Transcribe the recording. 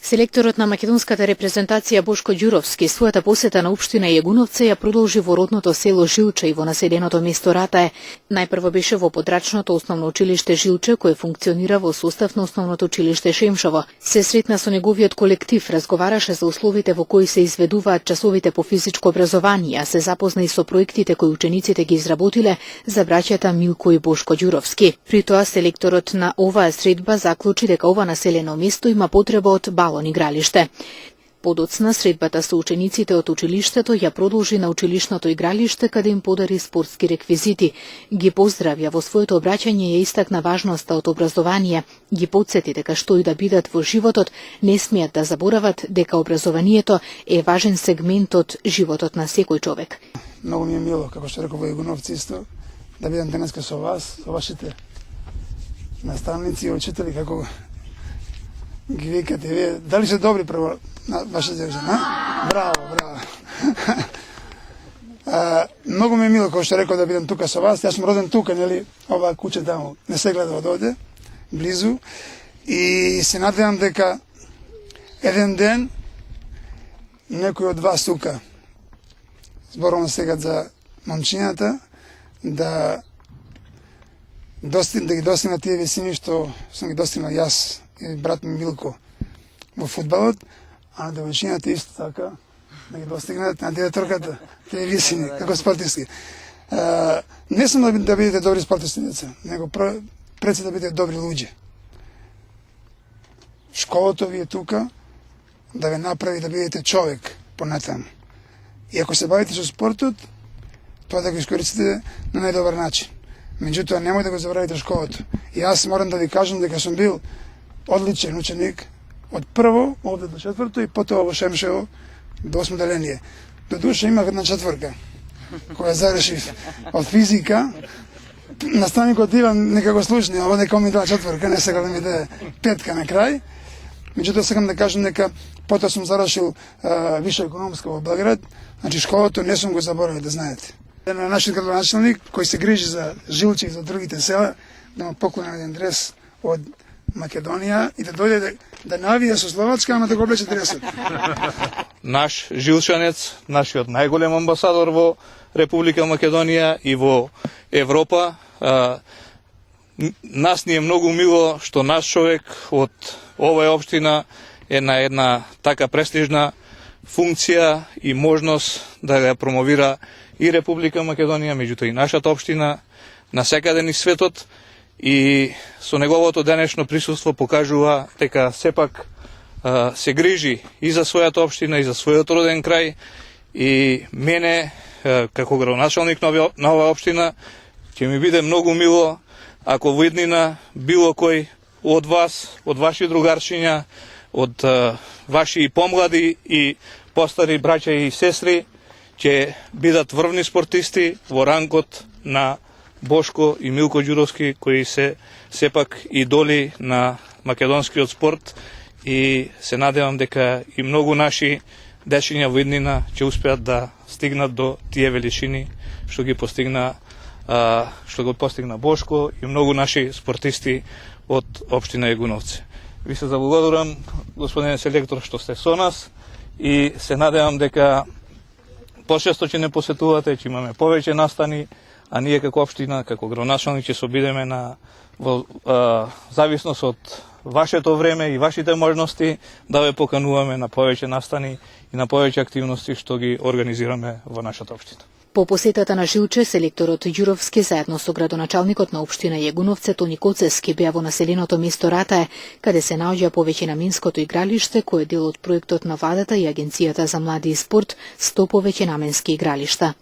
Селекторот на македонската репрезентација Бошко Ѓуровски својата посета на општина Јагуновце ја продолжи во родното село Жилче и во населеното место Ратае. Најпрво беше во подрачното основно училиште Жилче, кое функционира во состав на основното училиште Шемшово. Се сретна со неговиот колектив, разговараше за условите во кои се изведуваат часовите по физичко образование, а се запозна и со проектите кои учениците ги изработиле за браќата Милко и Бошко Ѓуровски. При тоа селекторот на оваа средба заклучи дека ова населено место има потреба од балон игралиште. Подоцна средбата со учениците од училиштето ја продолжи на училишното игралиште, каде им подари спортски реквизити. Ги поздравја во своето обраќање ја истакна важноста од образование. Ги потсети дека што и да бидат во животот, не смеат да заборават дека образованието е важен сегмент од животот на секој човек. Многу ми е мило, како што реков во Јагуновци исто, да бидам денеска со вас, со вашите наставници и учители, како ги викате вие. Дали се добри прво на вашите девојчиња? Браво. Многу ми е мило, како што реков, да бидам тука со вас. Јас сум роден тука, нели, оваа куќа таму не се гледа од овде, близу, и се надевам дека еден ден некој од вас тука, зборувам сега за момчињата, да ги достигнат тие висини што сум ги достигнал јас и брат ми Милко во фудбалот, а на девојчињата исто така да ги достигнат на директорката тие висини како спортисти. Не само да бидете добри спортисти деца, него пред се да бидете добри луѓе. Школото ви е тука да ве направи да бидете човек понатаму. И ако се бавите со спортот, тоа да го искористите на најдобар начин. Меѓутоа, немој да го забравите школото. И јас морам да ви кажам дека сум бил одличен ученик од прво овде до четврто и потоа во Шемшево до 8 деление. До душа имав една четврка која зарешив од физика. Наставникот Иван нека го слушне, ова дека ми дава четврка, не сега да ми даде петка на крај. Меѓутоа, сакам да кажам дека потоа сум зарешил виша економска во Белград. Значи школото не сум го заборавил, да знаете. На нашиот градоначалник кој се грижи за Жилче и за другите села, да му поклонам еден дрес од Македонија и да дојде да навија со Словачка, ама да го облече дресот. Наш жилчанец, нашиот најголем амбасадор во Република Македонија и во Европа. Нас ни е многу мило што наш човек од оваа општина е на една така престижна функција и можност да ја промовира и Република Македонија, меѓутоа и нашата општина на секаде низ светот, и со неговото денешно присуство покажува дека сепак се грижи и за својата општина и за својот роден крај. И мене како градоначалник на оваа општина ќе ми биде многу мило ако во иднина било кој од вас, од ваши другарчиња, од ваши помлади и постари браќа и сестри ќе бидат врвни спортисти во ранкот на Бошко и Милко Ѓуровски, кои се сепак идоли на македонскиот спорт, и се надевам дека и многу наши дечиња во иднина ќе успеат да стигнат до тие величини што го постигна Бошко и многу наши спортисти од општина Јагуновци. Ви се заблагодарам, господине селектор, што сте со нас, и се надевам дека почесто ќе не посетувате, ќе имаме повеќе настани, а ние како општина, како градоначалник ќе се обидеме во зависност од вашето време и вашите можности да ве покануваме на повеќе настани и на повеќе активности што ги организираме во нашата општина. По посетата на Жилче, селекторот Ѓуровски заедно со градоначалникот на општина Јагуновце Тони Коцевски беа во населеното место Ратае, каде се наоѓа повеќе наменското игралиште, кој е дел од проектот на владата и Агенцијата за млади и спорт, 100 повеќе наменски игралишта.